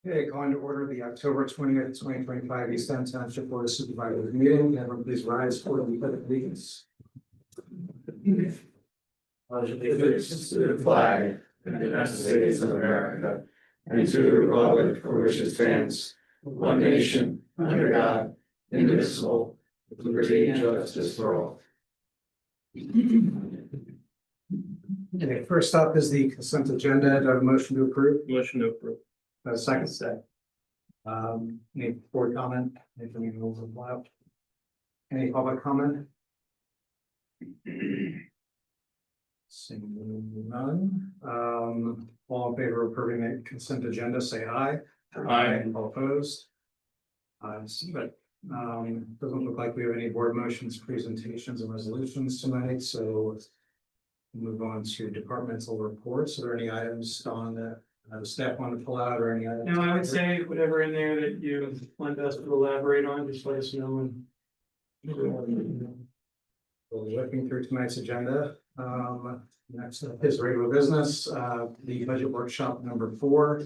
Okay, calling to order the October 20th, 2025 East End Township Board of Supervisors meeting. Everyone please rise for the pledge of allegiance. Pledge allegiance to the flag of the United States of America and to the republic for which it stands, one nation, under God, indivisible, with liberty and justice for all. Okay, first up is the consent agenda. Do I have a motion to approve? Motion to approve. Second. Any board comment? Anything in rules of law? Any public comment? Seeing none. All in favor of approving the consent agenda, say aye. Aye. All opposed? But doesn't look like we have any board motions, presentations, and resolutions tonight, so let's move on to departmental reports. Are there any items on the staff want to pull out or any items? No, I would say whatever in there that you want us to elaborate on, just let us know. And We'll be looking through tonight's agenda. Next up is regular business, the budget workshop number 4.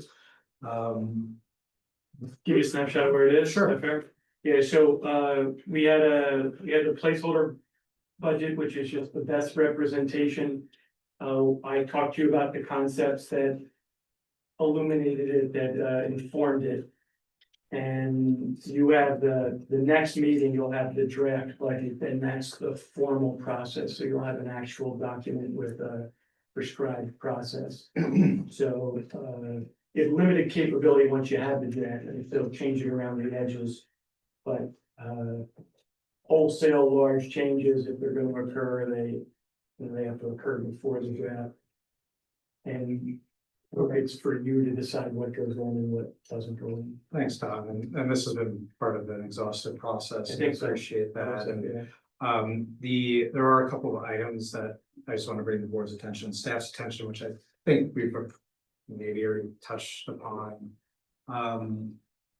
give you a snapshot of where it is. Sure. Is that fair? Yeah, so we had a placeholder budget, which is just the best representation. I talked to you about the concepts that illuminated it, that informed it. And you have the next meeting, you'll have the draft budget, then that's the formal process. So you'll have an actual document with a prescribed process. So you have limited capability once you have the draft, and still change it around the edges. But wholesale large changes, if they're going to occur, they have to occur before the draft. And it's for you to decide what goes on and what doesn't go in. Thanks, Tom, and this has been part of an exhaustive process. I think so. Appreciate that. And Yeah. there are a couple of items that I just want to bring the board's attention, staff's attention, which I think we've maybe already touched upon.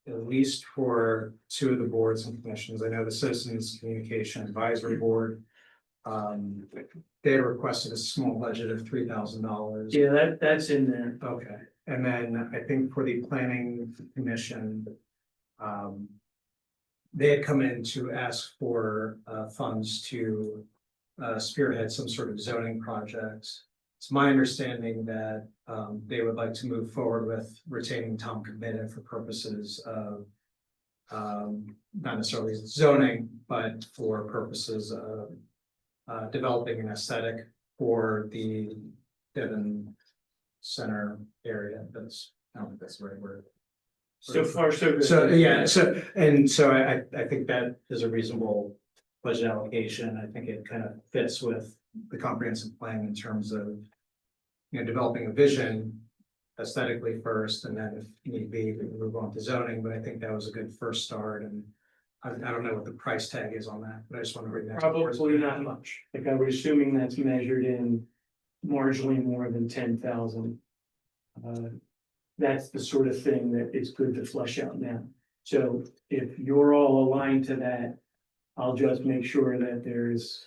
At least for 2 of the boards and commissions. I know the Citizens Communication Advisory Board. They had requested a small budget of $3,000. Yeah, that's in there. Okay, and then I think for the Planning Commission. They had come in to ask for funds to spearhead some sort of zoning projects. It's my understanding that they would like to move forward with retaining Tom Committa for purposes of not necessarily zoning, but for purposes of developing an aesthetic for the Devon Center area. I don't think that's the right word. So far, so good. So yeah, so I think that is a reasonable budget allocation. I think it kind of fits with the comprehensive plan in terms of, developing a vision aesthetically first, and then if need be, we can move on to zoning. But I think that was a good first start, and I don't know what the price tag is on that, but I just want to bring that. Probably not much. Like I was assuming that's measured in marginally more than 10,000. That's the sort of thing that it's good to flesh out now. So if you're all aligned to that, I'll just make sure that there's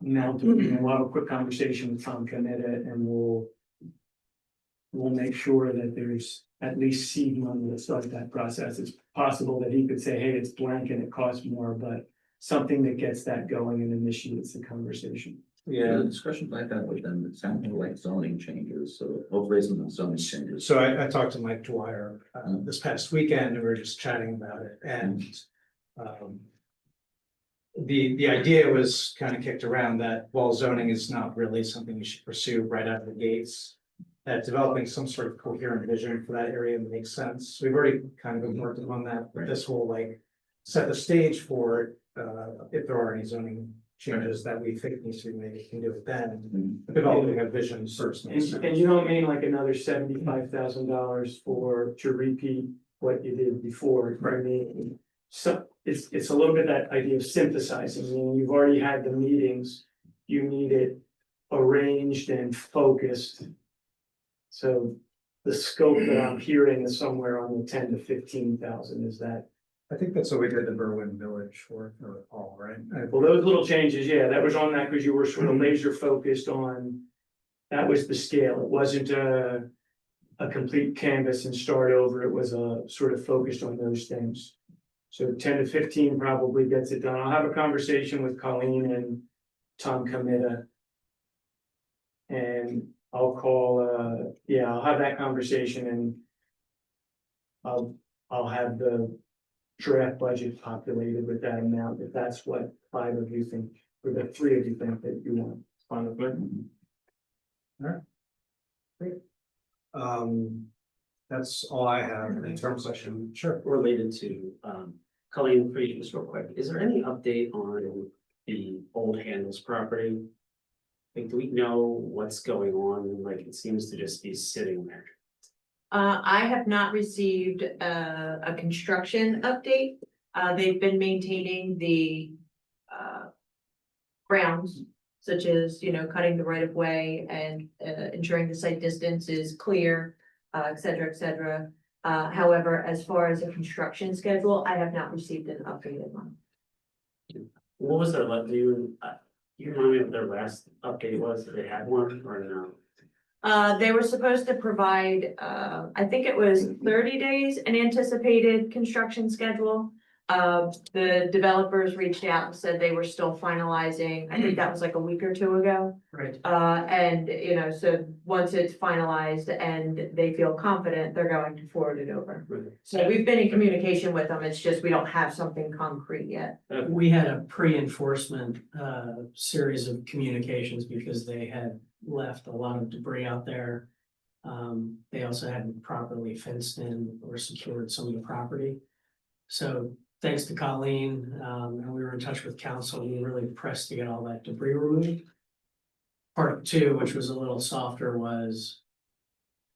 now we'll have a quick conversation with Tom Committa, and we'll make sure that there's at least seed money to start that process. It's possible that he could say, hey, it's blank and it costs more, but something that gets that going and initiates the conversation. Yeah, the discussions I had with them, it sounded like zoning changes, so hopefully some zoning changes. So I talked to Mike Dwyer this past weekend, and we were just chatting about it, and the idea was kind of kicked around that while zoning is not really something you should pursue right out of the gates, that developing some sort of coherent vision for that area makes sense. We've already kind of been working on that, but this will set the stage for it. If there are any zoning changes that we think needs to be made, we can do it then. Developing a vision first. And you don't mean like another $75,000 to repeat what you did before. Right. I mean, so it's a little bit that idea of synthesizing. I mean, you've already had the meetings, you need it arranged and focused. So the scope that I'm hearing is somewhere on the 10 to 15,000. Is that? I think that's what we did in Berwyn Village for all, right? Well, those little changes, yeah, that was on that because you were sort of laser focused on, that was the scale. It wasn't a complete canvas and start over. It was sort of focused on those things. So 10 to 15 probably gets it done. I'll have a conversation with Colleen and Tom Comita. And I'll call, I'll have that conversation and I'll have the draft budget populated with that amount, if that's what 5 of you think, or the 3 of you think that you want. Fine with me. That's all I have in terms of, sure. Related to, Colleen, for you, just real quick, is there any update on the old Handles property? Like, do we know what's going on? Like, it seems to just be sitting there. I have not received a construction update. They've been maintaining the grounds, such as, cutting the right of way and ensuring the site distance is clear, et cetera, et cetera. However, as far as a construction schedule, I have not received an updated one. What was their, you remind me what their last update was, if they had one or no? They were supposed to provide, I think it was 30 days, an anticipated construction schedule. The developers reached out and said they were still finalizing. I think that was like a week or 2 ago. Right. And, so once it's finalized and they feel confident, they're going to forward it over. Right. So we've been in communication with them. It's just we don't have something concrete yet. We had a pre-enforcement series of communications because they had left a lot of debris out there. They also hadn't properly fenced in or secured some of the property. So thanks to Colleen, and we were in touch with council, we really pressed to get all that debris removed. Part 2, which was a little softer, was,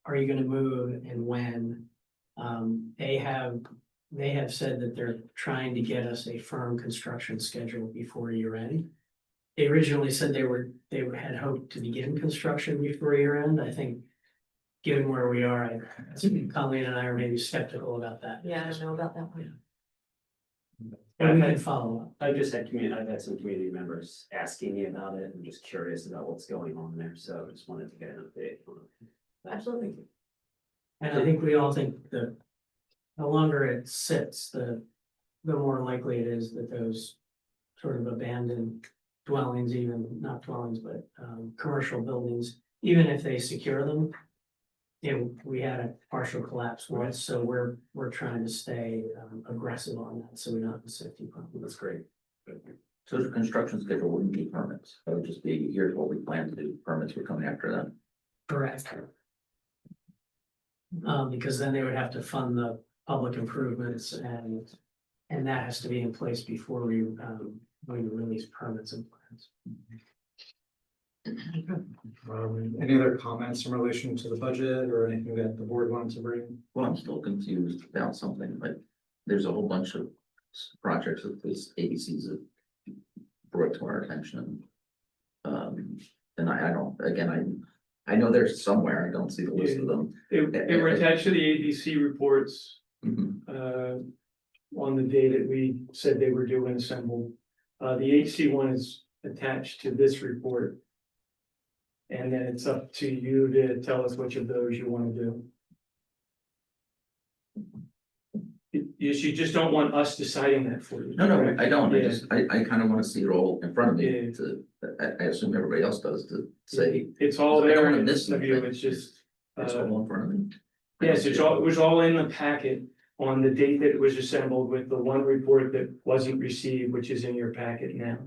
are you gonna move and when? They have said that they're trying to get us a firm construction schedule before year end. They originally said they had hoped to begin construction before year end. I think, given where we are, Colleen and I are maybe skeptical about that. Yeah, I don't know about that one. And we can follow up. I've had some community members asking me about it and just curious about what's going on there, so I just wanted to get an update on it. Absolutely. And I think we all think that the longer it sits, the more likely it is that those sort of abandoned dwellings, even not dwellings, but commercial buildings, even if they secure them. We had a partial collapse once, so we're trying to stay aggressive on that, so we don't have a safety problem. That's great. So the construction schedule wouldn't be permits, that would just be, here's what we plan to do, permits would come after that. Correct. Because then they would have to fund the public improvements and that has to be in place before we going to release permits and plans. Any other comments in relation to the budget or anything that the board wanted to bring? Well, I'm still confused about something, like, there's a whole bunch of projects that this ABCs have brought to our attention. And I don't, again, I know there's somewhere, I don't see the list of them. They were attached to the ABC reports, Mhm. on the day that we said they were due and assembled. The HC one is attached to this report. And then it's up to you to tell us which of those you want to do. You just don't want us deciding that for you. No, I don't, Yeah. I kind of want to see it all in front of Yeah. me I assume everybody else does, to say, It's all I don't there wanna in miss this review, anything. it's just. it's all in front of me. Yes, it was all in the packet on the date that it was assembled with the one report that wasn't received, which is in your packet now.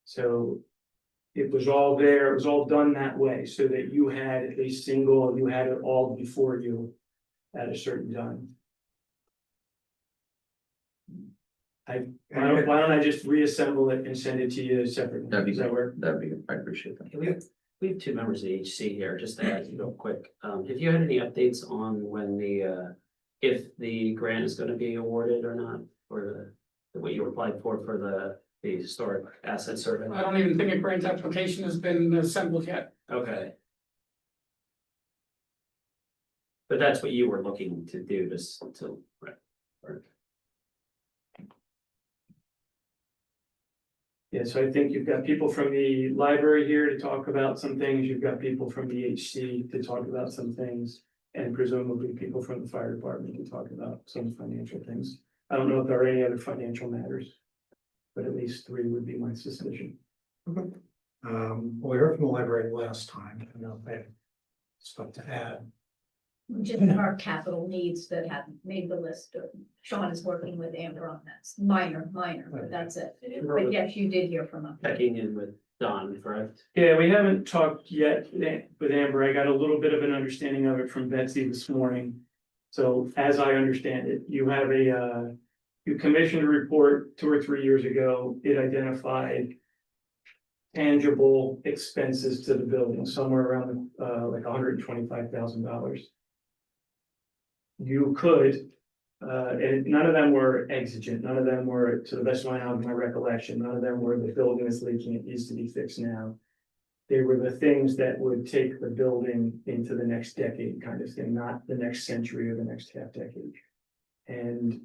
So it was all there, it was all done that way, so that you had you had it all before you at a certain time. Why don't I just reassemble it and send it to you separately? That'd be Does that great, work? I appreciate that. We have 2 members of the HC here, just to ask you real quick. Have you had any updates on when if the grant is gonna be awarded or not, for what you applied for the historic asset survey? I don't even think a grant application has been assembled yet. Okay. But that's what you were looking to do, just to, right? Yeah, so I think you've got people from the library here to talk about some things, you've got people from the HC to talk about some things. And presumably people from the fire department to talk about some financial things. I don't know if there are any other financial matters. But at least three would be my suspicion. Well, we heard from the library last time, I don't know if they have stuff to add. Just our capital needs that have made the list. Sean is working with Amber on that. Minor, but that's it. But yes, you did hear from him. Checking in with Don, correct? Yeah, we haven't talked yet with Amber. I got a little bit of an understanding of it from Betsy this morning. So as I understand it, you have you commissioned a report 2 or 3 years ago. It identified tangible expenses to the building, somewhere around like $125,000. You could, and none of them were exigent, none of them were, to the best of my recollection, none of them were the building is leaking, it needs to be fixed now. They were the things that would take the building into the next decade kind of thing, not the next century or the next half decade. And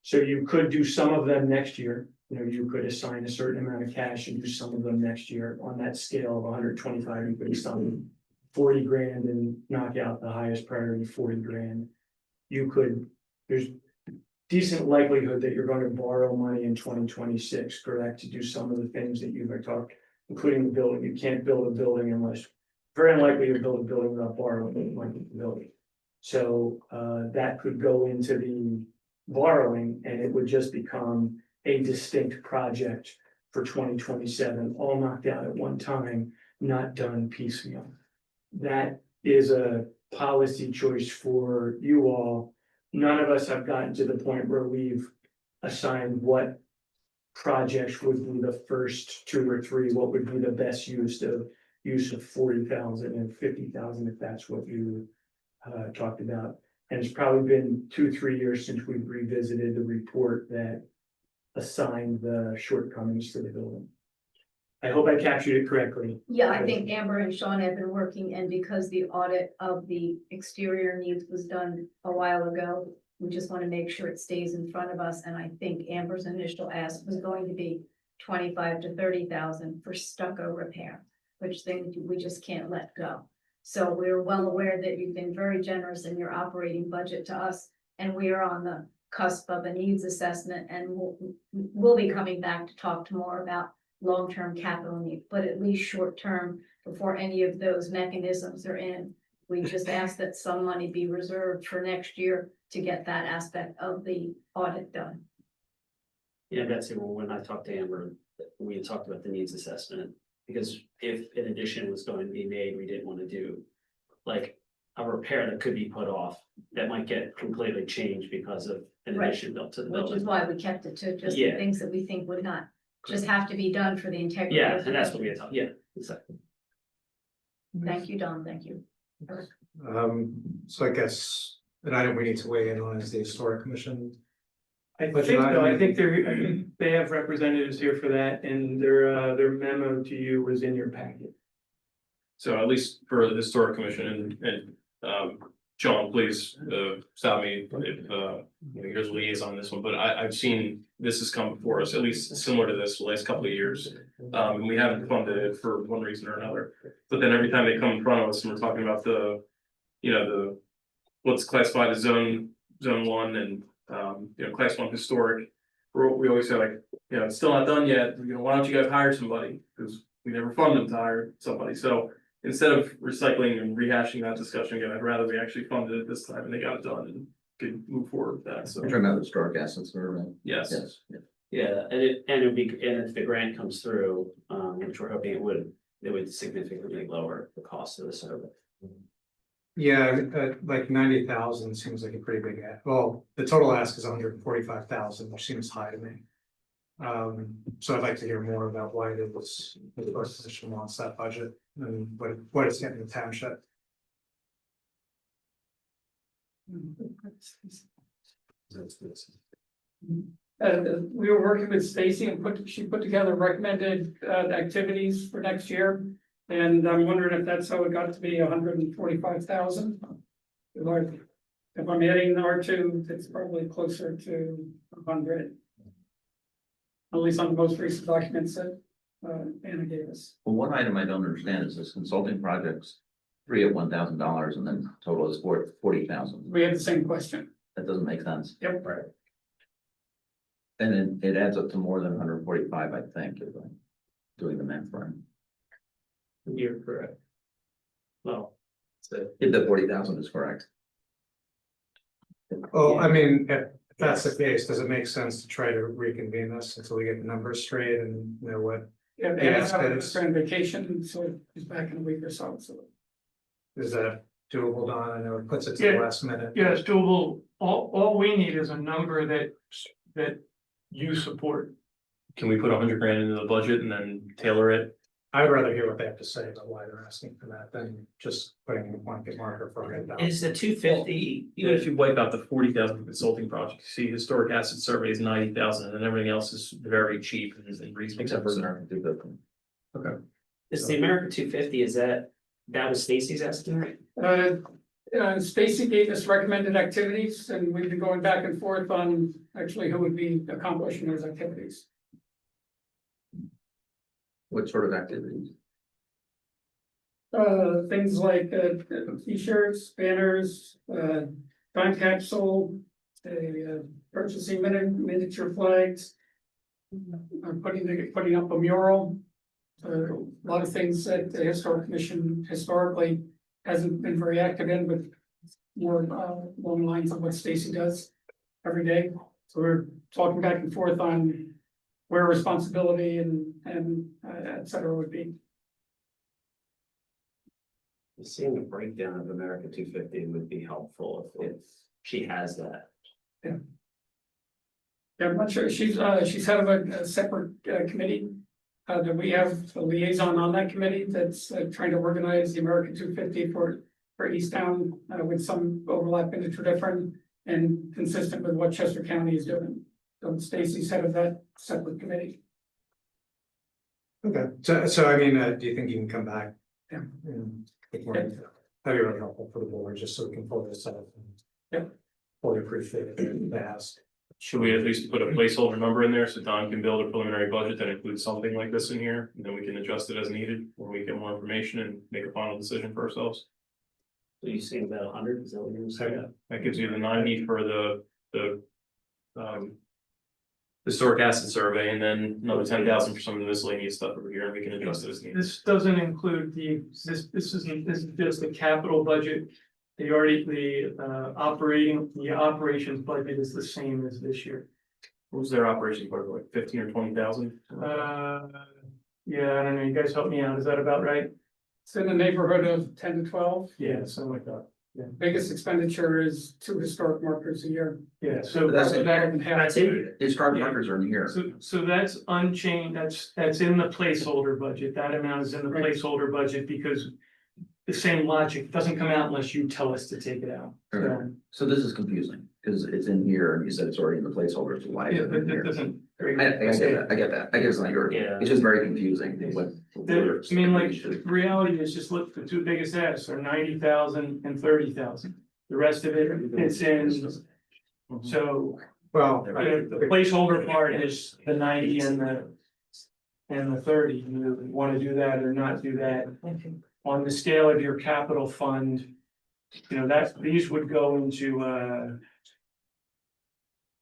so you could do some of them next year. You know, you could assign a certain amount of cash and do some of them next year. On that scale of 125, you could assign 40 grand and knock out the highest priority 40 grand. You could, there's decent likelihood that you're going to borrow money in 2026, correct? To do some of the things that you've talked, including the building. You can't build a building unless, very unlikely to build a building without borrowing money from the building. So that could go into the borrowing and it would just become a distinct project for 2027, all knocked out at one time, not done piecemeal. That is a policy choice for you all. None of us have gotten to the point where we've assigned what projects would be the first 2 or 3, what would be the best use of 40,000 and 50,000, if that's what you talked about. And it's probably been 2-3 years since we've revisited the report that assigned the shortcomings to the building. I hope I captured it correctly. Yeah, I think Amber and Sean have been working, and because the audit of the exterior needs was done a while ago, we just want to make sure it stays in front of us. And I think Amber's initial ask was going to be 25 to 30,000 for stucco repair, which thing we just can't let go. So we're well aware that you've been very generous in your operating budget to us, and we are on the cusp of a needs assessment, and we'll be coming back to talk to more about long-term capital needs, but at least short-term, before any of those mechanisms are in. We just ask that some money be reserved for next year to get that aspect of the audit done. Yeah, Betsy, well, when I talked to Amber, we had talked about the needs assessment, because if an addition was going to be made, we didn't want to do like a repair that could be put off, that might get completely changed because of an Right. addition built to the Which is building. why we kept it to just the Yeah. things that we think would not just have to be done for the integrity. Yeah, of the and that's what we building. had talked, yeah, exactly. Thank you, Don, thank you. So I guess an item we need to weigh in on is the historic commission. I But think you know, so. I I mean- think they have representatives here for that, and their memo to you was in your packet. So at least for the historic commission and John, please stop me if here's a liaison on this one, but I've seen this has come before us, at least similar to this the last couple of years. And we haven't funded it for one reason or another, but then every time they come in front of us and we're talking about the what's classified as zone 1 and class 1 historic. We always say like, it's still not done yet, why don't you guys hire somebody, because we never fund them to hire somebody, so. Instead of recycling and rehashing that discussion again, I'd rather we actually funded it this time and they got it done and could move forward with that, so. We're talking about historic assets, right? Yes, Yeah, and it would be, and if the grant comes through, which we're hoping it would significantly lower the cost of the survey. Yeah, like 90,000 seems like a pretty big ask. Well, the total ask is 145,000, which seems high to me. So I'd like to hear more about why it was the first position wants that budget and what it's getting the township. We were working with Stacy and she put together recommended activities for next year. And I'm wondering if that's how it got to be 145,000. If I'm adding R2, it's probably closer to 100. at least on the most recent documents that, Anna gave us. Well, one item I don't understand is this consulting projects, 3 at $1,000 and then total is 40,000. We had the same question. That doesn't make sense. Yep. Right. And then it adds up to more than 145, I think, if I'm doing the math right. You're correct. Well, so If the 40,000 is correct. Oh, I mean, if that's the case, does it make sense to try to reconvene this until we get the numbers straight and know what? Yeah, Yes, Anna's that is- on vacation, so he's back in a week or so, so. Is that doable, Don? I know it puts it to the Yeah. last minute. Yeah, it's doable. All we need is a number that you support. Can we put 100 grand into the budget and then tailor it? I'd rather hear what they have to say about why they're asking for that than just putting a blanket marker for it. is the 250, Even if you wipe out the 40,000 for consulting projects, you see historic asset survey is 90,000 and everything else is very cheap and reasonable. Except for So- American 250. is the America 250, is that was Stacy's estimate? Stacy gave us recommended activities and we've been going back and forth on actually who would be accomplishing those activities. What sort of activities? Things like, t-shirts, banners, time capsule, purchasing miniature flags. Putting up a mural. A lot of things that the historic commission historically hasn't been very active in, but more, along the lines of what Stacy does every day. So we're talking back and forth on where responsibility and et cetera would be. Seeing a breakdown of America 250 would be helpful if she has that. Yeah, I'm not sure, she's head of a separate committee. That we have a liaison on that committee that's trying to organize the American 250 for East Town with some overlap into two different and consistent with what Chester County is doing. So Stacy's head of that separate committee. Okay, so I mean, do you think you can come back? Yeah. And get more detail? That'd be really helpful for the board, just so we can pull this up. Yep. Fully appreciate the ask. Should we at least put a placeholder number in there so Don can build a preliminary budget that includes something like this in here? And then we can adjust it as needed when we get more information and make a final decision for ourselves. So you saying about 100, is that what you were saying? That gives you the 90 for the historic asset survey and then another 10,000 for some of the miscellaneous stuff over here, and we can adjust it as needed. This doesn't include this is just the capital budget. The operations budget is the same as this year. What was their operation part, like 15 or 20,000? Yeah, I don't know, you guys help me out, is that about right? It's in the neighborhood of 10 to 12. Yeah, something like that, Biggest expenditure is 2 historic markers a year. yeah, so. That's it. That's it. Historic markers are in here. So that's unchanged, that's in the placeholder budget, that amount is in the Right. placeholder budget because. The same logic doesn't come out unless you tell us to take it out, so. Okay. So this is confusing, because it's in here, and you said it's already in the placeholder, so why is Yeah, it but in that here? doesn't. I get that, I guess it's not your, Yeah. it's just very confusing, what. I mean, like, the reality is just look, the two biggest asks are 90,000 and 30,000. The rest of it fits in, so, Well, the placeholder part is the 90 and the 30. You wanna do that or not do that? On the scale of your capital fund, you know, these would go into,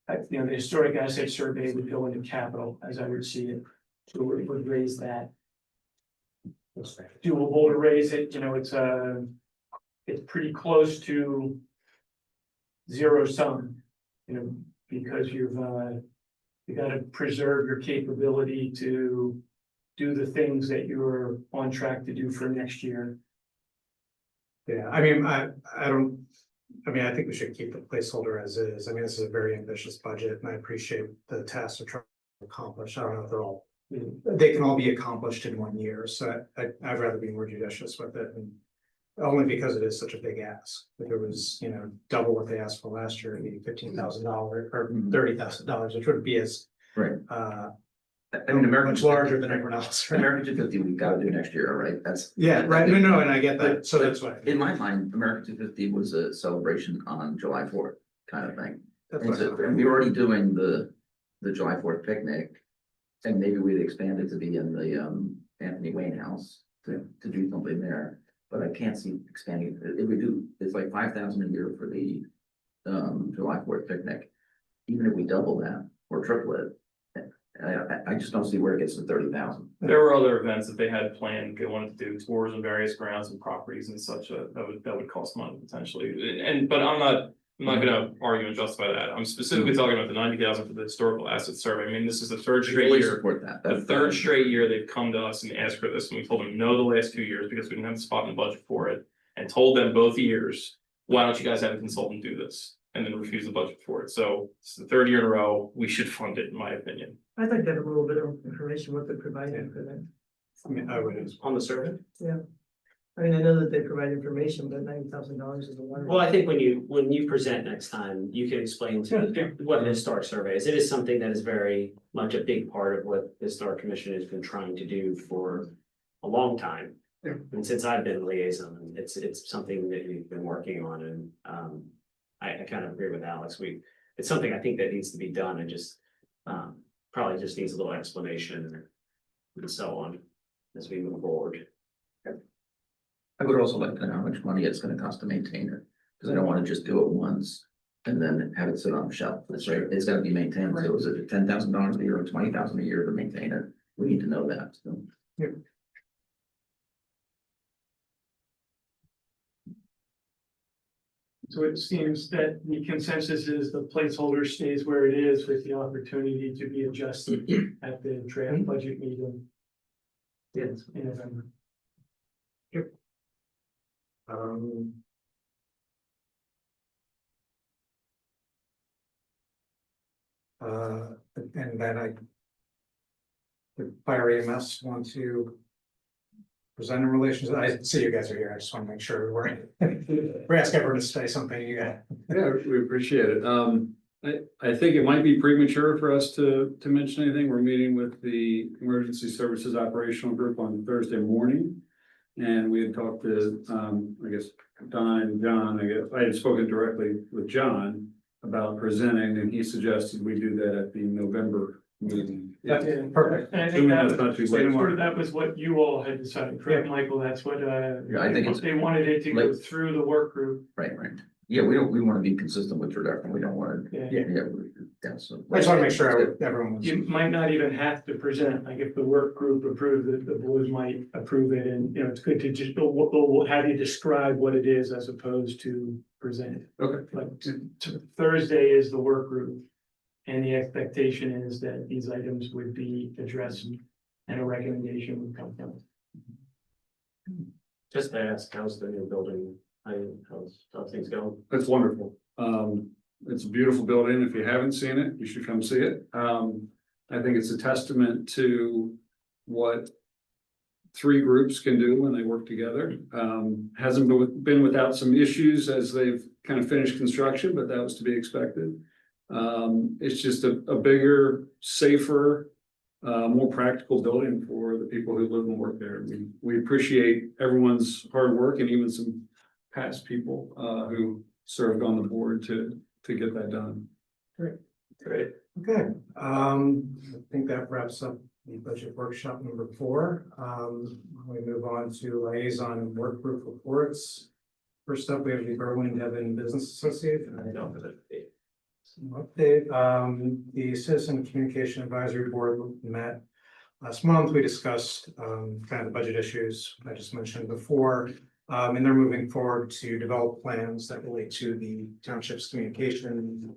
the historic asset survey would go into capital, as I would see it. So it would raise that. Doable to raise it, you know, it's pretty close to zero sum, you know, because you gotta preserve your capability to do the things that you're on track to do for next year. yeah, I mean, I think we should keep the placeholder as is. I mean, this is a very ambitious budget and I appreciate the tasks they're trying to accomplish. I don't know if they're all. They can all be accomplished in 1 year, so I'd rather be more judicious with it and. Only because it is such a big ask. If it was, you know, double what they asked for last year, it'd be $15,000 or $30,000, which would be as. Right. I mean, much larger than everyone else, right? American 250, we've got to do next year, right? That's. Yeah, right, no, and I get that, so that's why. In my mind, American 250 was a celebration on July 4th kind of thing. That's And why. so, and we were already doing the July 4th picnic. And maybe we'd expand it to be in the Anthony Wayne House to do something there. But I can't see expanding it. If we do, it's like 5,000 a year for the July 4th picnic. Even if we double that or triple it, I just don't see where it gets to 30,000. There were other events that they had planned, they wanted to do tours on various grounds and properties and such, that would cost money potentially, but I'm not gonna argue and justify that, I'm specifically talking about the 90,000 for the historical asset survey, I mean, this is the third straight Fully year. support that. The third straight year they've come to us and asked for this, and we told them no the last 2 years because we didn't have the spot in the budget for it. And told them both years, why don't you guys have a consultant do this? And then refuse the budget for it, so it's the third year in a row, we should fund it, in my opinion. I'd like to have a little bit of information what they're providing for that. I mean, I would. On the survey? I mean, I know that they provide information, but $90,000 is a one. Well, I think when you present next time, you can explain to what an historic survey is. It is something that is very much a big part of what the Historic Commission has been trying to do for a long time. Yeah. And since I've been liaison, it's something that we've been working on, and I kind of agree with Alex. It's something I think that needs to be done, and just probably just needs a little explanation and so on as we move forward. I would also like to know how much money it's gonna cost to maintain it, because I don't wanna just do it once and then have it sit on the shelf. It's right, it's gotta be maintained. So is it $10,000 a year or $20,000 a year to maintain it? We need to know that, so. So it seems that the consensus is the placeholder stays where it is with the opportunity to be adjusted at the draft budget meeting. Yes. In November. Um. And then the fire EMS want to present in relation to, I see you guys are here, I just want to make sure we're asking everyone to say something, you got. Yeah, we appreciate it. I think it might be premature for us to mention anything. We're meeting with the Emergency Services Operational Group on Thursday morning. And we had talked to, I guess, Don and John, I had spoken directly with John about presenting, and he suggested we do that at the November meeting. That's perfect. And I think Assuming that that's not too late. that was what you all had decided, correct, Michael? That's what, Yeah, I think it's they wanted it to go like- through the work group. right. Yeah, we wanna be consistent with tradition. We don't wanna, Yeah. so. I just want to make sure everyone was. You might not even have to present, like if the work group approved it, the board might approve it, and, you know, it's good to just, we'll have you describe what it is as opposed to present it. Okay. Like Thursday is the work group, and the expectation is that these items would be addressed and a recommendation would come from. Just to ask, how's the new building, how's things going? That's wonderful. It's a beautiful building. If you haven't seen it, you should come see it. I think it's a testament to what three groups can do when they work together. Hasn't been without some issues as they've kind of finished construction, but that was to be expected. It's just a bigger, safer, more practical building for the people who live and work there. We appreciate everyone's hard work and even some past people who served on the board to get that done. Great. Okay, I think that wraps up the budget workshop number 4. We move on to liaison work group reports. First up, we have the Berwyn Devon Business Association. Update, the Citizen Communication Advisory Board met last month. We discussed kind of the budget issues I just mentioned before. And they're moving forward to develop plans that relate to the township's communication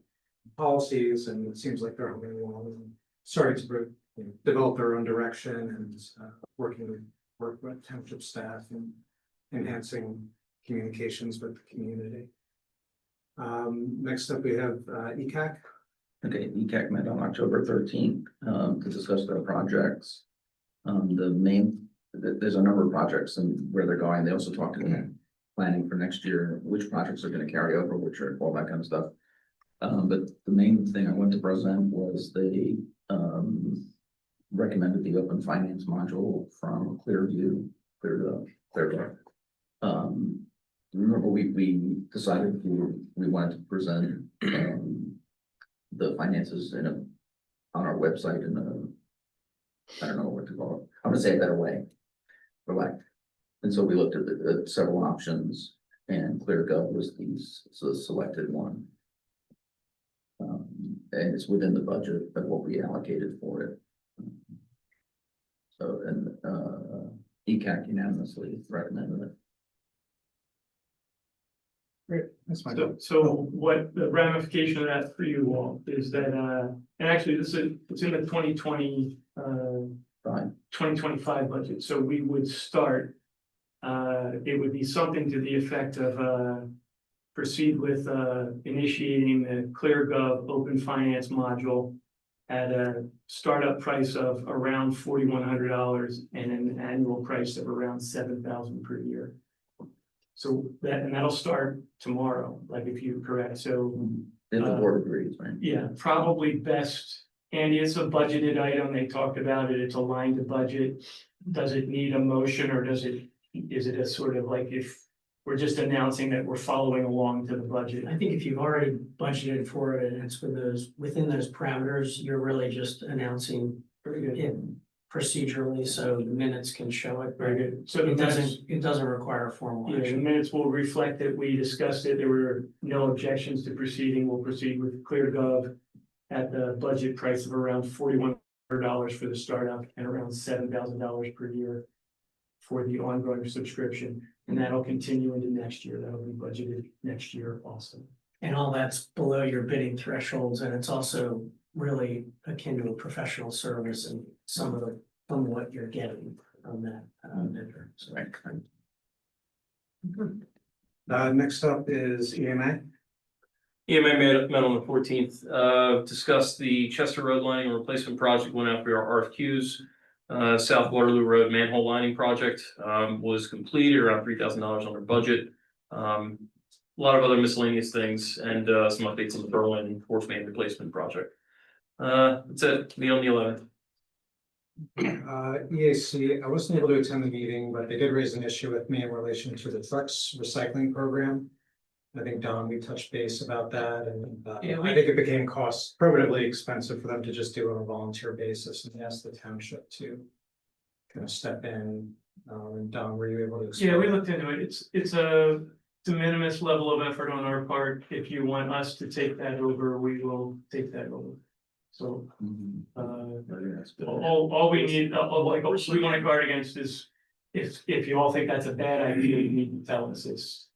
policies, and it seems like they're moving along, starting to develop their own direction and work with township staff and enhancing communications with the community. Next up, we have ECAC. Okay, ECAC met on October 13th to discuss their projects. There's a number of projects and where they're going. They also talked about planning for next year, which projects are going to carry over, which are all that kind of stuff. But the main thing I wanted to present was they recommended the open finance module from Clearview. Remember, we decided we wanted to present the finances on our website in I don't know what to call it, I'm gonna say a better way. For like, and so we looked at the several options and ClearGov was the selected one. And it's within the budget of what we allocated for it. So, and, ECAC unanimously recommended it. Great, that's my. So what the ramification of that for you all is that, and actually it's in the 2020, Fine, 2025 budget, so we would start. It would be something to the effect of, proceed with, initiating the ClearGov Open Finance module. At a startup price of around $4,100 and an annual price of around $7,000 per year. So that'll start tomorrow, like if you correct, so. if the board agrees, right? Yeah, probably best, Andy, it's a budgeted item, they talked about it, it's aligned to budget. Does it need a motion or is it a sort of like if we're just announcing that we're following along to the budget? I think if you've already budgeted for it and it's within those parameters, you're really just announcing Very good, it procedurally, so the minutes can show it. very good. So the It minutes, doesn't require a formal yeah, the action. minutes will reflect that we discussed it, there were no objections to proceeding, we'll proceed with ClearGov. At the budget price of around $4,100 for the startup and around $7,000 per year. For the ongoing subscription, and that'll continue into next year, that'll be budgeted next year also. And all that's below your bidding thresholds, and it's also really akin to a professional service and from what you're getting on that vendor. So Next up is EMA. EMA met on the 14th, discussed the Chester Road lining and replacement project, went out for our RFQs. South Waterloo Road manhole lining project, was completed around $3,000 under budget. A lot of other miscellaneous things and, some updates on the Berlin force main replacement project. That's it, me on the 11th. EAC, I wasn't able to attend the meeting, but they did raise an issue with me in relation to the trucks recycling program. I think, Don, we touched base about that and I think it became prohibitively expensive for them to just do it on a volunteer basis and ask the township to kind of step in. And Don, were you able to? Yeah, we explore looked into it, it's a de minimis level of effort on our part, if you want us to take that over, we will take that over. So, all we need, like, we want to guard against is, if you all think that's a bad idea, you need to tell us, it's.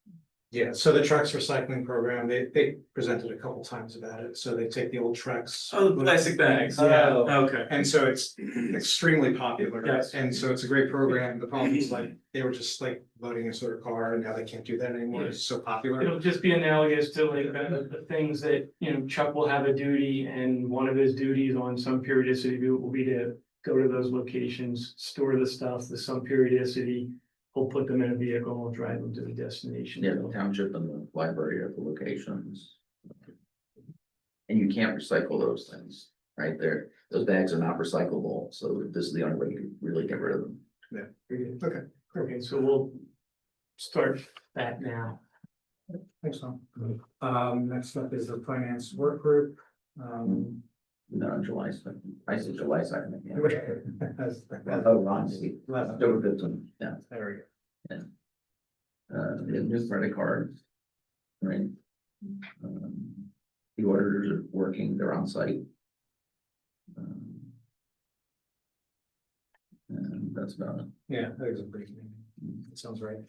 Yeah, so the trucks recycling program, they presented a couple times about it, so they take the old trucks. Oh, the plastic bags. Yeah. Okay. And so it's extremely popular. Yes. And so it's a great program. The problem is like, they were just like loading a sort of car and now they can't do that anymore. It's so popular. It'll just be analogous to like the things that, Chuck will have a duty and one of his duties on some periodicity will be to go to those locations, store the stuff with some periodicity. We'll put them in a vehicle and we'll drive them to the destination. Yeah, the township and the library are the locations. And you can't recycle those things, right? Those bags are not recyclable, so this is the only way you can really get rid of them. Okay, Okay, so we'll start that now. thanks, Tom. Next up is the finance work group. Not on July 2nd. I said July 2nd. Yeah. That's- Oh, Ron, see, Left. October 15th, yeah. There we go. The new credit cards. Right. The auditors are working, they're on site. And that's about it. Yeah, that was a brief meeting. That sounds right.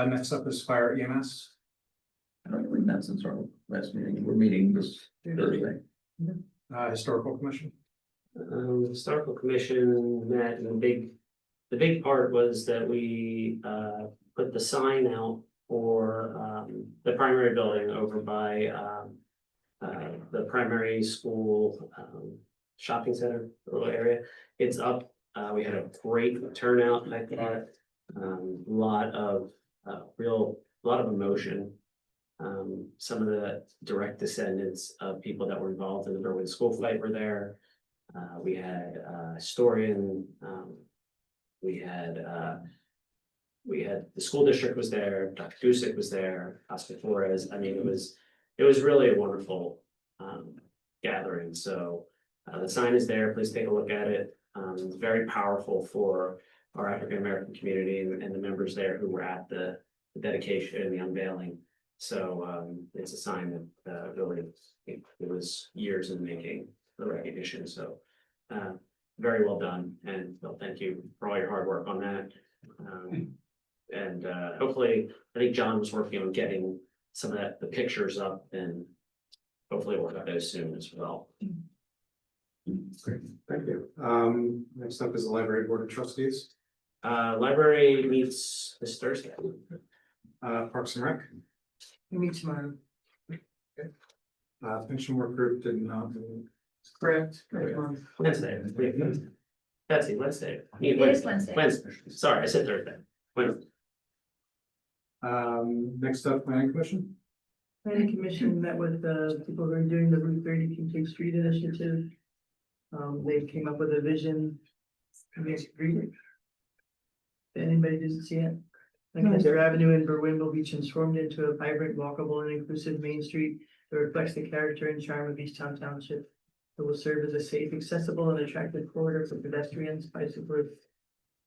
Next up is fire EMS. I don't think that's since our last meeting, we're meeting this Thursday. Historical commission. Historical commission met and the big part was that we, put the sign out for, the primary building over by, the primary school, shopping center, little area. It's up, we had a great turnout, I thought, lot of emotion. Some of the direct descendants of people that were involved in the Berwyn school fight were there. We had a historian, we had the school district was there, Dr. Gusick was there, Oscar Flores. I mean, it was really a wonderful gathering. So the sign is there, please take a look at it. It's very powerful for our African American community and the members there who were at the dedication and the unveiling. So it's a sign that really it was years in the making, the recognition. So very well done, and well, thank you for all your hard work on that. And hopefully, I think John was working on getting some of the pictures up, and hopefully we'll have those soon as well. Great, thank you. Next up is the Library Board of Trustees, Library meets this Thursday. Parks and Rec, We meet tomorrow. Pension Work Group did not meet. Correct. Wednesday. Betsy, Wednesday. It is Wednesday. Wednesday. Sorry, I said Thursday. Wednesday. Next up, Planning Commission, Planning Commission met with the people who are doing the Route 30 Complete Street Initiative. They came up with a vision. Can you read it? If anybody doesn't see it. Lancaster Avenue in Berwyn will be transformed into a vibrant, walkable, and inclusive Main Street that reflects the character and charm of Easttown Township. It will serve as a safe, accessible, and attractive corridor for pedestrians, bicyclists,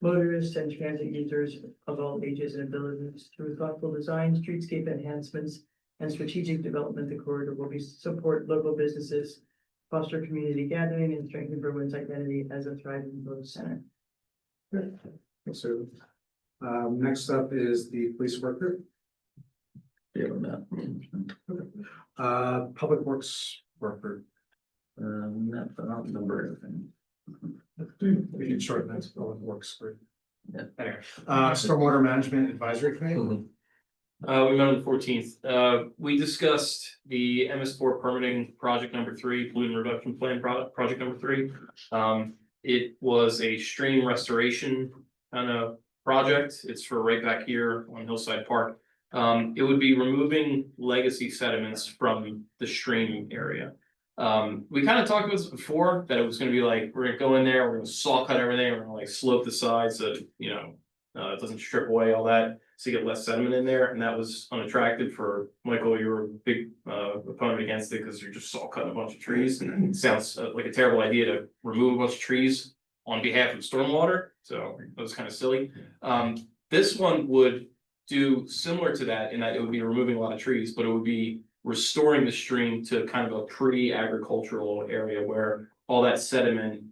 motorists, and transit users of all ages and abilities. Through thoughtful design, streetscape enhancements, and strategic development, the corridor will support local businesses, foster community gathering, and strengthen Berwyn's identity as a thriving growth center. so, next up is the Police Work Group, Yeah, on that. Public Works Work Group. Not, I don't remember anything. We can shorten that to Public Works Group. Yeah. Anyway, Stormwater Management Advisory Committee. We met on the 14th. We discussed the MS4 permitting project number 3, pollutant reduction plan project number 3. It was a stream restoration kind of project. It's for right back here on Hillside Park. It would be removing legacy sediments from the stream area. We kind of talked about this before, that it was gonna be like, we're gonna go in there, we're gonna saw cut everything, we're gonna like slope the sides so, you know, it doesn't strip away all that, so you get less sediment in there, and that was unattractive for Michael. You were a big opponent against it because you're just saw cutting a bunch of trees, and it sounds like a terrible idea to remove a bunch of trees on behalf of stormwater, so that was kind of silly. This one would do similar to that in that it would be removing a lot of trees, but it would be restoring the stream to kind of a pre-agricultural area where all that sediment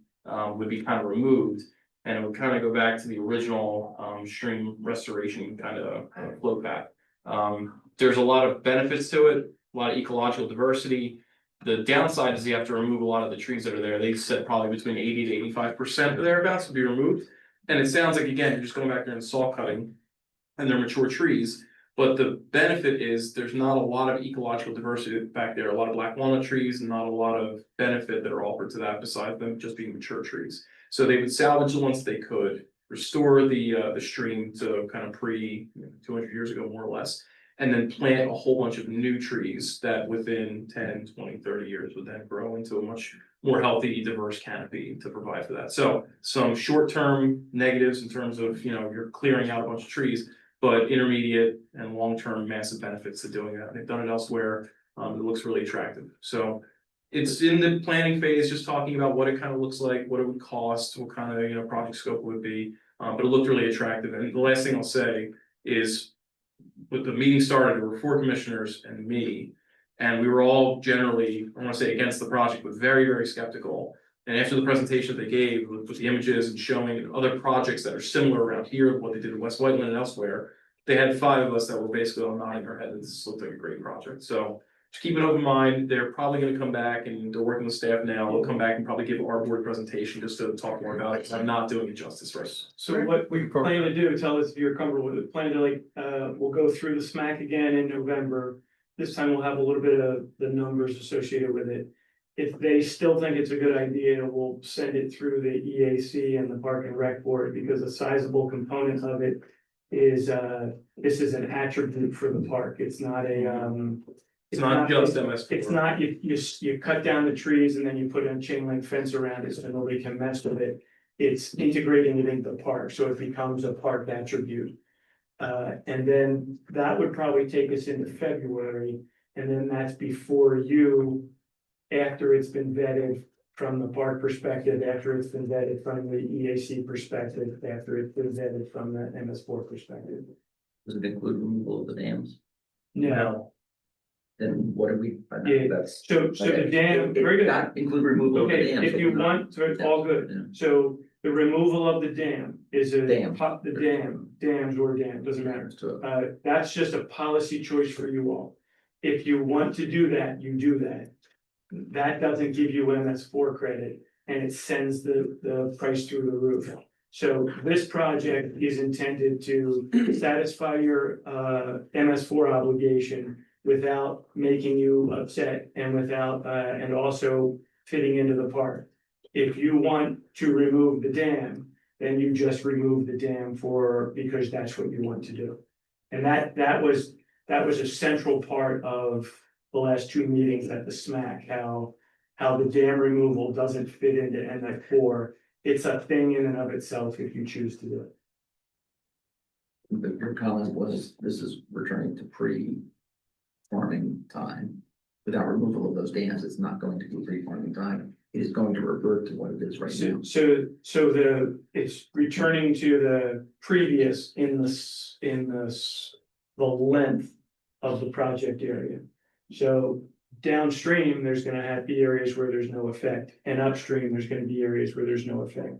would be kind of removed. And it would kind of go back to the original stream restoration kind of flow path. There's a lot of benefits to it, a lot of ecological diversity. The downside is you have to remove a lot of the trees that are there. They said probably between 80 to 85% of thereabouts would be removed. And it sounds like, again, you're just going back there and saw cutting, and they're mature trees. But the benefit is there's not a lot of ecological diversity back there, a lot of black walnut trees, and not a lot of benefit that are offered to that besides them just being mature trees. So they would salvage the ones they could, restore the stream to kind of pre 200 years ago, more or less, and then plant a whole bunch of new trees that within 10, 20, 30 years would then grow into a much more healthy, diverse canopy to provide for that. So some short-term negatives in terms of, you're clearing out a bunch of trees, but intermediate and long-term massive benefits to doing that. They've done it elsewhere. It looks really attractive. So it's in the planning phase, just talking about what it kind of looks like, what it would cost, what kind of, project scope would be. But it looked really attractive. And the last thing I'll say is, when the meeting started, there were 4 commissioners and me, and we were all generally, I want to say against the project, but very, very skeptical. And after the presentation they gave with the images and showing other projects that are similar around here, what they did in West Whiteland and elsewhere, they had 5 of us that were basically all nodding our heads. This looked like a great project. So just keep an open mind. They're probably going to come back, and they're working with staff now. They'll come back and probably give our board presentation just to talk more about it, because I'm not doing it justice right now. So what we plan to do, tell us if you're comfortable with it, plan to we'll go through the SMAC again in November. This time we'll have a little bit of the numbers associated with it. If they still think it's a good idea, we'll send it through the EAC and the Park and Rec Board, because a sizable component of it is, this is an attribute for the park. It's not a, It's not just MS4. It's not, you cut down the trees and then you put a chain link fence around it so nobody can mess with it. It's integrating it into the park, so it becomes a park attribute. And then that would probably take us into February, and then that's before you, after it's been vetted, from the park perspective, after it's been vetted from the EAC perspective, after it's been vetted from the MS4 perspective. Does it include removal of the dams? No, Then what do we, Yeah. that's. so the dam, very good. Not include removal of the Okay, dams. if so you we're not- want, so it's all Yeah. good. So the removal of the dam is a. Dam. Dams or dam, doesn't matter. So, That's just a policy choice for you all. If you want to do that, you do that. That doesn't give you MS4 credit and it sends the price through the roof. So this project is intended to satisfy your MS4 obligation without making you upset and without and also fitting into the park. If you want to remove the dam, then you just remove the dam because that's what you want to do. And that was a central part of the last two meetings at the SMAC, how the dam removal doesn't fit into NF4. It's a thing in and of itself if you choose to do it. your comment was, this is returning to pre-farming time. Without removal of those dams, it's not going to be pre-farming time. It is going to revert to what it is right now. So it's returning to the previous in the length of the project area. So downstream, there's gonna be areas where there's no effect, and upstream, there's gonna be areas where there's no effect.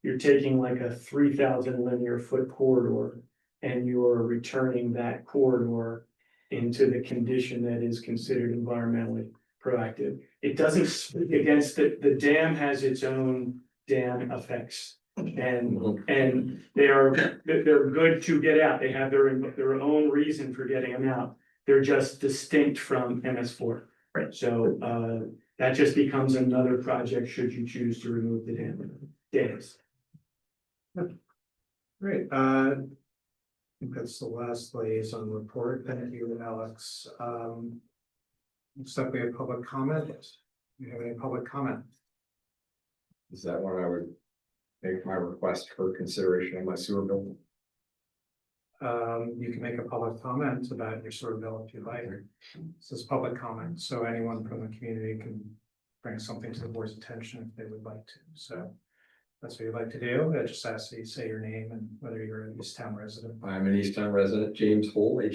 You're taking like a 3,000 linear foot corridor, and you're returning that corridor into the condition that is considered environmentally proactive. It doesn't speak against the dam has its own dam effects. And they're good to get out. They have their own reason for getting them out. They're just distinct from MS4. Right. So that just becomes another project should you choose to remove the dams. Great, I think that's the last liaison report. Thank you, Alex. Looks like we have public comment. Do you have any public comment? Is that when I would make my request for consideration of my sewer bill? You can make a public comment about your sewer bill if you like. This is public comment, so anyone from the community can bring something to the board's attention if they would like to. So that's what you'd like to do. I just ask that you say your name and whether you're an East Town resident. I'm an East Town resident, James Hole, Hole. I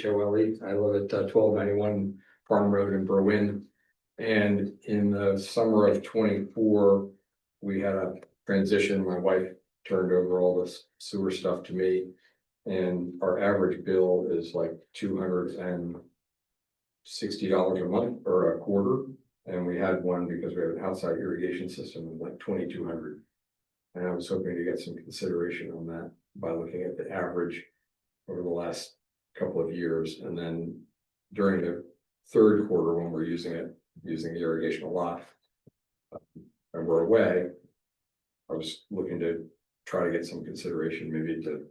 live at 1291 Farm Road in Berwyn. And in the summer of 24, we had a transition. My wife turned over all this sewer stuff to me. And our average bill is like $260 a month or a quarter. And we had one because we have an outside irrigation system of like $2,200. And I was hoping to get some consideration on that by looking at the average over the last couple of years. And then during the third quarter, when we're using the irrigation a lot, and we're away, I was looking to try to get some consideration, maybe to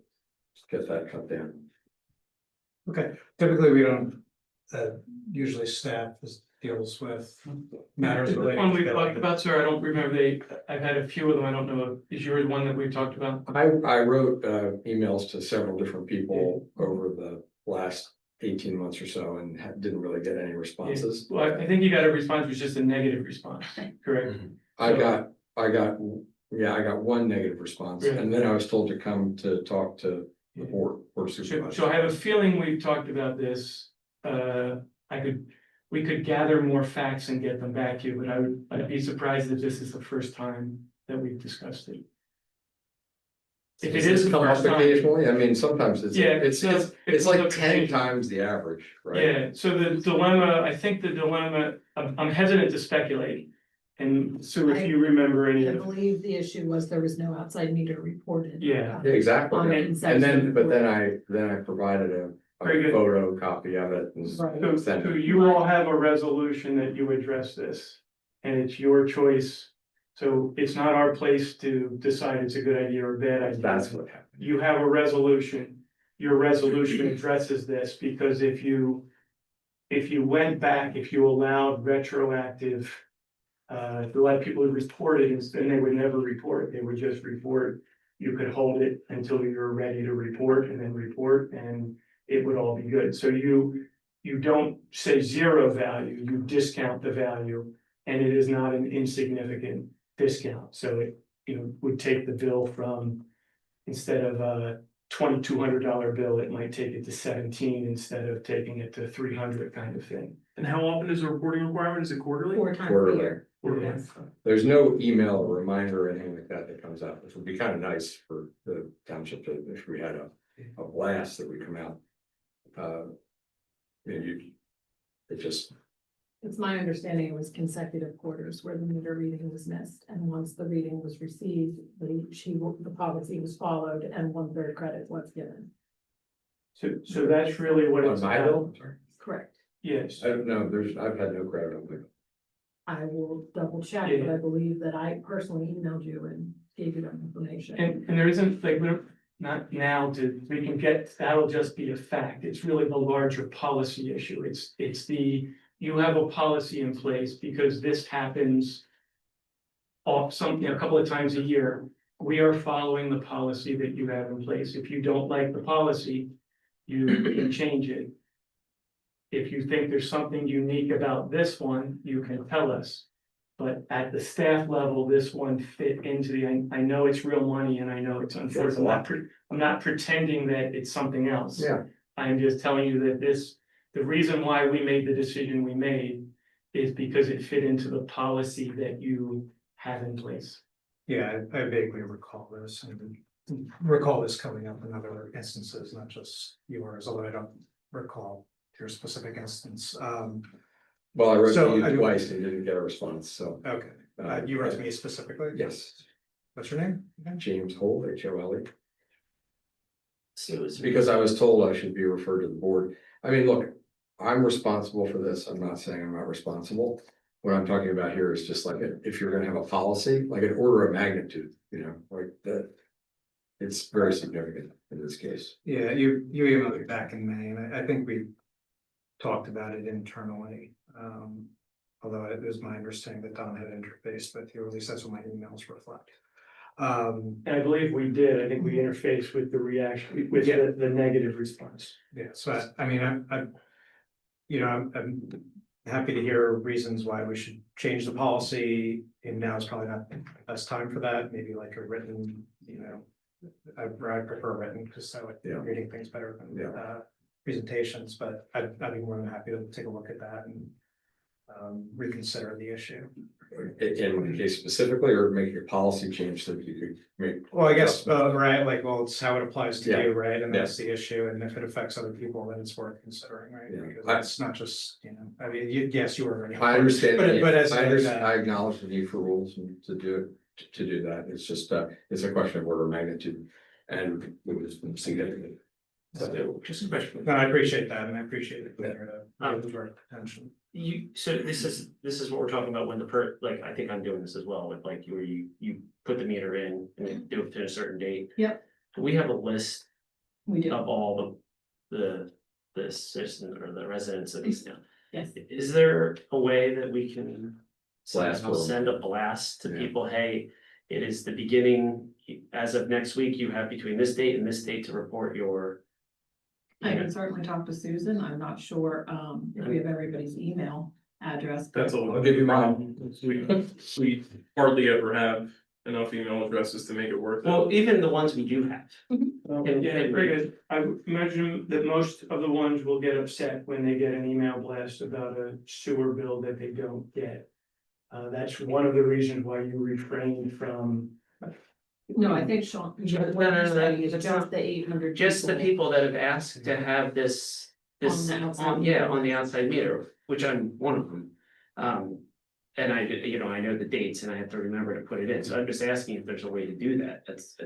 get that cut down. Okay, typically we don't, usually staff deals with matters The related. one we to talked that. about, sir, I don't remember I've had a few of them, I don't know, is yours one that we've talked about? I wrote emails to several different people over the last 18 months or so and didn't really get any responses. Well, I think you got a response, it was just a negative response, correct? I got one negative response, Really? and then I was told to come to talk to the board or supervisor. So I have a feeling we've talked about this, we could gather more facts and get them back to you, but I'd be surprised if this is the first time that we've discussed it. If it is the come first up time. occasionally, I mean, sometimes it's Yeah, it's it's like like 10 times the average, right? Yeah, so the dilemma, I think the dilemma, I'm hesitant to speculate. And so if you remember any I of, believe the issue was there was no outside meter reported. Yeah. Yeah, exactly. On it. And then I provided a Very good. photo copy of it and Right. sent so it. you all have a resolution that you address this. And it's your choice. So it's not our place to decide it's a good idea or a bad idea. That's what happened. You have a resolution, your resolution addresses this, because if you went back, if you allowed retroactive, to let people report it, and they would never report, they would just report, you could hold it until you're ready to report and then report, and it would all be good. So you don't say zero value, you discount the value, and it is not an insignificant discount, so it, would take the bill from, instead of a $2,200 bill, it might take it to 17 instead of taking it to 300 kind of thing. And how often is the reporting requirement? Is it quarterly? 4 times a Quarterly. year. Yeah. There's no email or reminder or anything like that that comes out, which would be kind of nice for the township to, if we had a blast that would come out. It just, It's my understanding it was consecutive quarters where the meter reading was missed, and once the reading was received, the policy was followed and 1/3 credit was given. So that's really what on it's my about. bill, sorry. Correct. Yes, I don't know, I've had no credit on my bill. I will double check, but I believe that I personally emailed you and gave you that information. and there isn't, like, we don't, not now we can get, that'll just be a fact. It's really the larger policy issue. It's you have a policy in place because this happens a couple of times a year. We are following the policy that you have in place. If you don't like the policy, you can change it. If you think there's something unique about this one, you can tell us. But at the staff level, this one fit into I know it's real money and I know it's unfortunate. I'm not pretending that it's something else. Yeah. I'm just telling you that the reason why we made the decision we made is because it fit into the policy that you have in place. Yeah, I vaguely recall this and recall this coming up in other instances, not just yours, although I don't recall your specific instance. Well, I wrote So, to you twice and didn't get a response, so. Okay, you wrote to me specifically? Yes, What's your name? again? James Holt, HOLE. So it's Because I was told I should be referred to the board. I mean, look, I'm responsible for this. I'm not saying I'm not responsible. What I'm talking about here is just like, if you're gonna have a policy, like an order of magnitude, like that. It's very significant in this case. Yeah, you emailed me back in May, and I think we talked about it internally. Although it was my understanding that Don had interfaced with you, at least that's what my emails reflect. And I believe we did. I think we interfaced with the reaction, with Yeah. the negative response. Yeah, so I'm happy to hear reasons why we should change the policy, and now is probably not the best time for that, maybe like a written, I prefer written, because I like Yeah. reading things better than Yeah. presentations, but I'd be more than happy to take a look at that and reconsider the issue. In the case specifically, or make your policy change so that you could make. Well, I guess, right, like, well, it's how it applies to Yeah. you, right, and that's the issue, and if it affects other people, then it's worth considering, right? Yeah. Because it's not just, I mean, yes, you were already. I understand, But as I understand, that- I acknowledge the need for rules and to do that. It's just, it's a question of order of magnitude. And it was significant. So, just a question. No, I appreciate that, and I appreciate it, to our attention. So this is what we're talking about when I think I'm doing this as well, with like where you put the meter in and you do it to a certain date. Yep. Do we have a list We do. of all the citizens or the residents of these now? Yes. Is there a way that we can Blast somehow them. send a blast to Yeah. people, hey, it is the beginning, as of next week, you have between this date and this date to report your. I can certainly talk to Susan. I'm not sure, if we have everybody's email address. That's all. I'll give you mine. We hardly ever have enough email addresses to make it worth it. Well, even the ones we do have. Yeah, very good. I would imagine that most of the ones will get upset when they get an email blast about a sewer bill that they don't get. That's one of the reasons why you refrain from. No, I think Sean. Just the 800. Just the people that have asked to have this, On the outside on the outside meter, which I'm one of them. And I know the dates and I have to remember to put it in, so I'm just asking if there's a way to do that, it's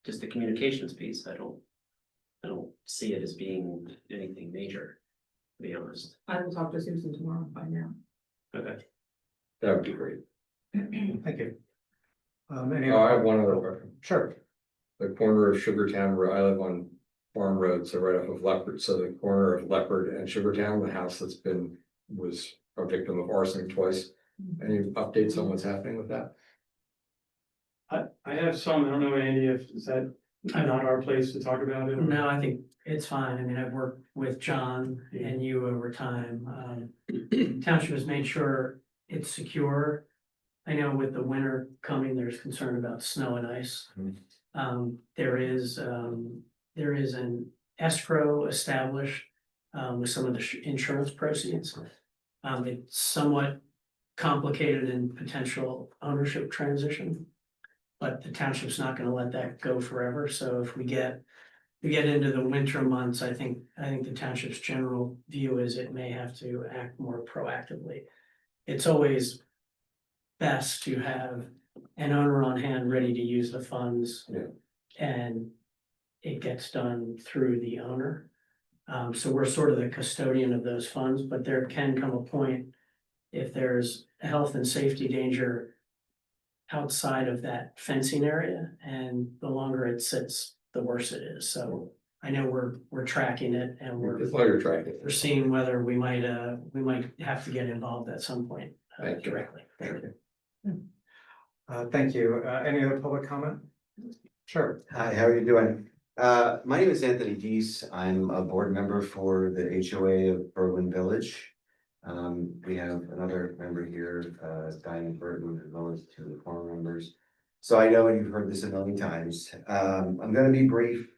just the communications piece, I don't see it as being anything major, to be honest. I will talk to Susan tomorrow and find out. Okay. That would be great. Thank you. I have one other question. Sure. The corner of Sugartown, where I live on Farm Road, so right off of Leopard, so the corner of Leopard and Sugartown, the house was a victim of arson twice. Any updates on what's happening with that? I have some, I don't know, Andy, is that not our place to talk about it? No, I think it's fine. I mean, I've worked with John and you over time. Township has made sure it's secure. I know with the winter coming, there's concern about snow and ice. There is an escrow established with some of the insurance proceeds. It's somewhat complicated in potential ownership transition. But the township's not gonna let that go forever, so if we get into the winter months, I think the township's general view is it may have to act more proactively. It's always best to have an owner on hand ready to use the funds. Yeah. And it gets done through the owner. So we're sort of the custodian of those funds, but there can come a point if there's a health and safety danger outside of that fencing area, and the longer it sits, the worse it is. So I know we're tracking it, and It's like you're tracking. we're seeing whether we might have to get involved at some point Thank you. directly. Thank you. Thank you. Any other public comment? Sure. Hi, how are you doing? My name is Anthony Deese. I'm a board member for the HOA of Berlin Village. We have another member here, Diane Burton, as well as two of the former members. So I know you've heard this a million times. I'm gonna be brief.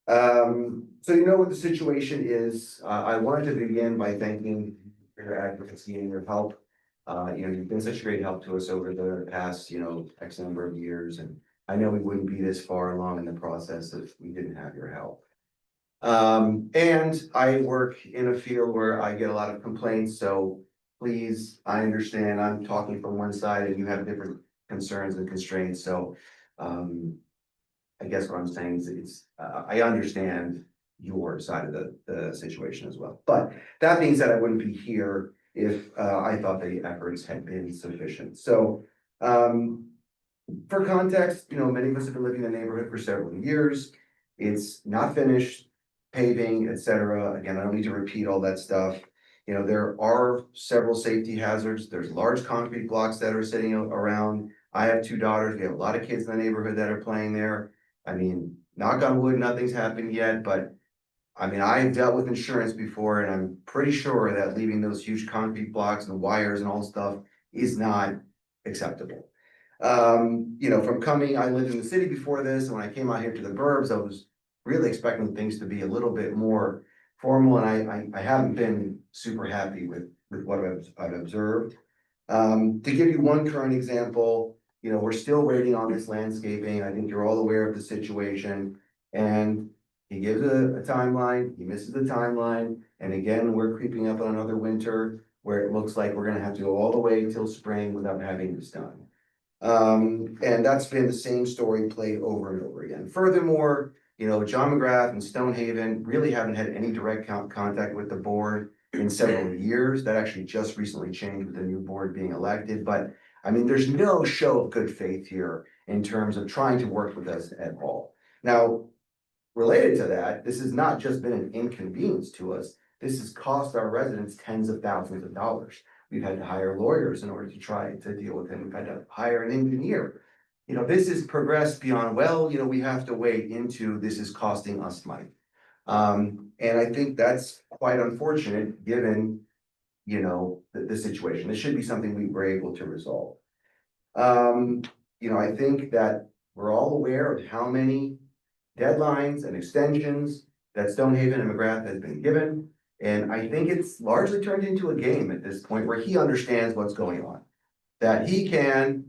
So you know what the situation is. I wanted to begin by thanking you for your advocacy and your help. You've been such great help to us over the past, X number of years, and I know we wouldn't be this far along in the process if we didn't have your help. And I work in a field where I get a lot of complaints, so please, I understand I'm talking from one side and you have different concerns and constraints, so I guess what I'm saying is I understand your side of the situation as well. But that being said, I wouldn't be here if I thought the efforts had been sufficient. So for context, many of us have been living in the neighborhood for several years. It's not finished, paving, etc. Again, I don't need to repeat all that stuff. There are several safety hazards. There's large concrete blocks that are sitting around. I have two daughters. We have a lot of kids in the neighborhood that are playing there. I mean, knock on wood, nothing's happened yet, but I mean, I've dealt with insurance before, and I'm pretty sure that leaving those huge concrete blocks and wires and all stuff is not acceptable. From coming, I lived in the city before this, and when I came out here to the burbs, I was really expecting things to be a little bit more formal, and I haven't been super happy with what I've observed. To give you one current example, we're still waiting on this landscaping. I think you're all aware of the situation, and he gives a timeline, he misses the timeline, and again, we're creeping up on another winter where it looks like we're gonna have to go all the way until spring without having this done. And that's been the same story played over and over again. Furthermore, John McGrath and Stonehaven really haven't had any direct contact with the board in several years. That actually just recently changed with the new board being elected, but I mean, there's no show of good faith here in terms of trying to work with us at all. Now, related to that, this has not just been an inconvenience to us. This has cost our residents tens of thousands of dollars. We've had to hire lawyers in order to try to deal with it. We've had to hire an engineer. This has progressed beyond, we have to wait into this is costing us money. And I think that's quite unfortunate given, the situation. This should be something we were able to resolve. I think that we're all aware of how many deadlines and extensions that Stonehaven and McGrath has been given. And I think it's largely turned into a game at this point where he understands what's going on. That he can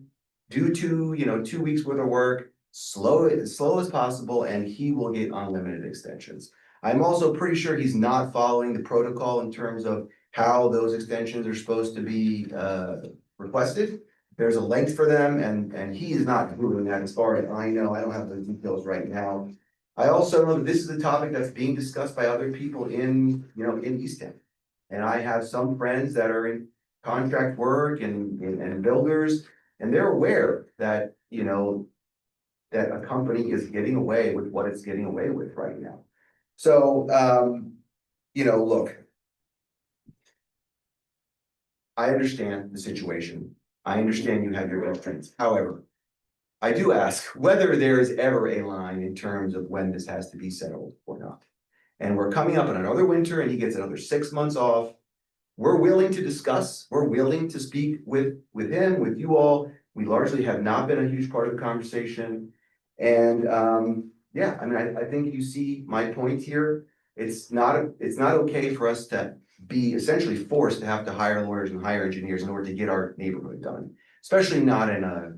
do 2 weeks worth of work, slow as possible, and he will get unlimited extensions. I'm also pretty sure he's not following the protocol in terms of how those extensions are supposed to be requested. There's a length for them, and he is not doing that as far as I know. I don't have the details right now. I also know that this is a topic that's being discussed by other people in Easton. And I have some friends that are in contract work and builders, and they're aware that, that a company is getting away with what it's getting away with right now. So, look, I understand the situation. I understand you have your constraints. However, I do ask whether there is ever a line in terms of when this has to be settled or not. And we're coming up on another winter and he gets another 6 months off. we're willing to discuss, we're willing to speak with him, with you all. We largely have not been a huge part of the conversation. And, yeah, I mean, I think you see my point here. It's not okay for us to be essentially forced to have to hire lawyers and hire engineers in order to get our neighborhood done. Especially not in a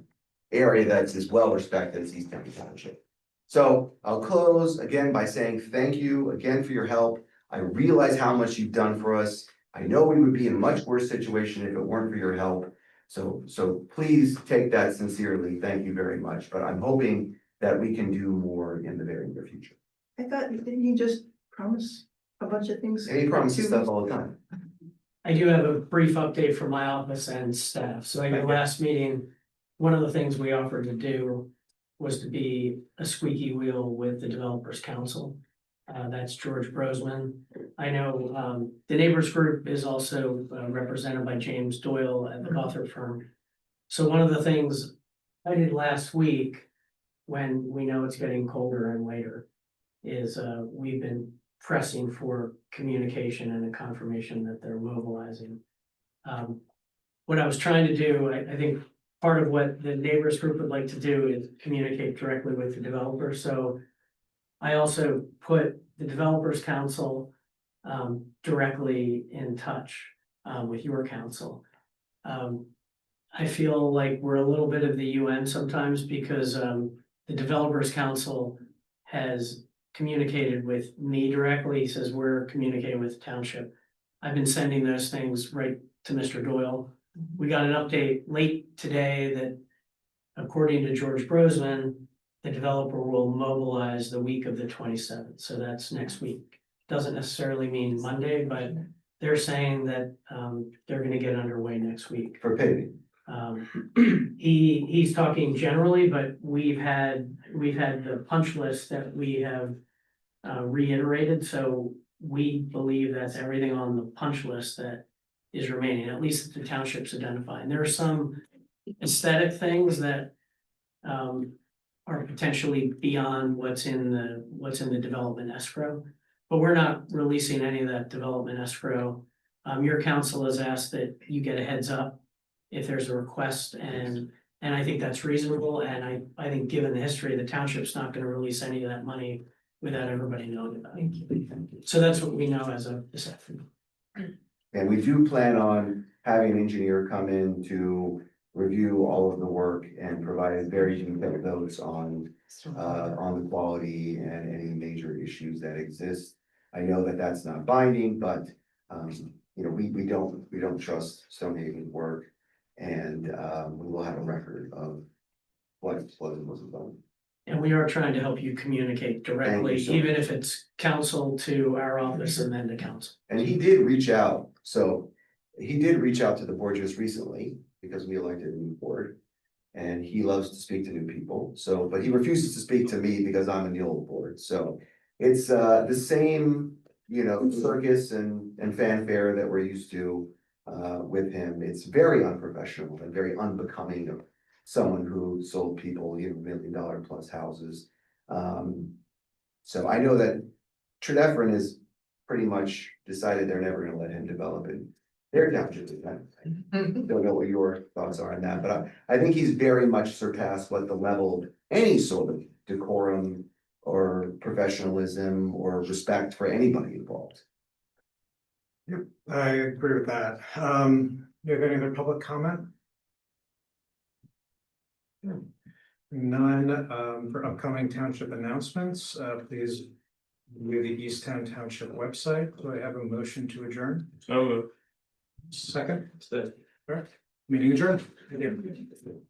area that's as well respected as East County Township. So I'll close again by saying thank you again for your help. I realize how much you've done for us. I know we would be in a much worse situation if it weren't for your help. So please take that sincerely. Thank you very much. But I'm hoping that we can do more in the very near future. I thought, didn't you just promise a bunch of things? And he promises stuff all the time. I do have a brief update from my office and staff. So at your last meeting, one of the things we offered to do was to be a squeaky wheel with the Developers Council. That's George Brosman. I know, the Neighbors Group is also represented by James Doyle at the Gothard firm. So one of the things I did last week, when we know it's getting colder and later, is we've been pressing for communication and a confirmation that they're mobilizing. What I was trying to do, I think part of what the Neighbors Group would like to do is communicate directly with the developer. So I also put the Developers Council directly in touch with your council. I feel like we're a little bit of the UN sometimes because the Developers Council has communicated with me directly. He says we're communicating with the township. I've been sending those things right to Mr. Doyle. We got an update late today that according to George Brosman, the developer will mobilize the week of the 27th. So that's next week. Doesn't necessarily mean Monday, but they're saying that they're gonna get underway next week. For paving. He's talking generally, but we've had the punch list that we have reiterated, so we believe that's everything on the punch list that is remaining, at least the township's identifying. There are some aesthetic things that are potentially beyond what's in the development escrow, but we're not releasing any of that development escrow. Your council has asked that you get a heads up if there's a request, and I think that's reasonable, and I think given the history, the township's not gonna release any of that money without everybody knowing about it. So that's what we know as of this afternoon. And we do plan on having an engineer come in to review all of the work and provide very detailed notes on the quality and any major issues that exist. I know that that's not binding, but, you know, we don't trust Stonehaven's work. And, we will have a record of what was done. And we are trying to help you communicate directly, so even if it's council to our office and then to council. And he did reach out, so he did reach out to the board just recently because we elected a new board. And he loves to speak to new people, so, but he refuses to speak to me because I'm in the old board, so. It's the same, you know, circus and fanfare that we're used to with him. It's very unprofessional and very unbecoming of someone who sold people, you know, $1 million plus houses. So I know that Tredeferen has pretty much decided they're never gonna let him develop in their township. Don't know what your thoughts are on that, but I think he's very much surpassed what the level of any sort of decorum or professionalism or respect for anybody involved. Yep, I agree with that. You have any other public comment? None, for upcoming township announcements, please view the Easttown Township website. Do I have a motion to adjourn? So moved. Second? So- All right, meeting adjourned. Thank you.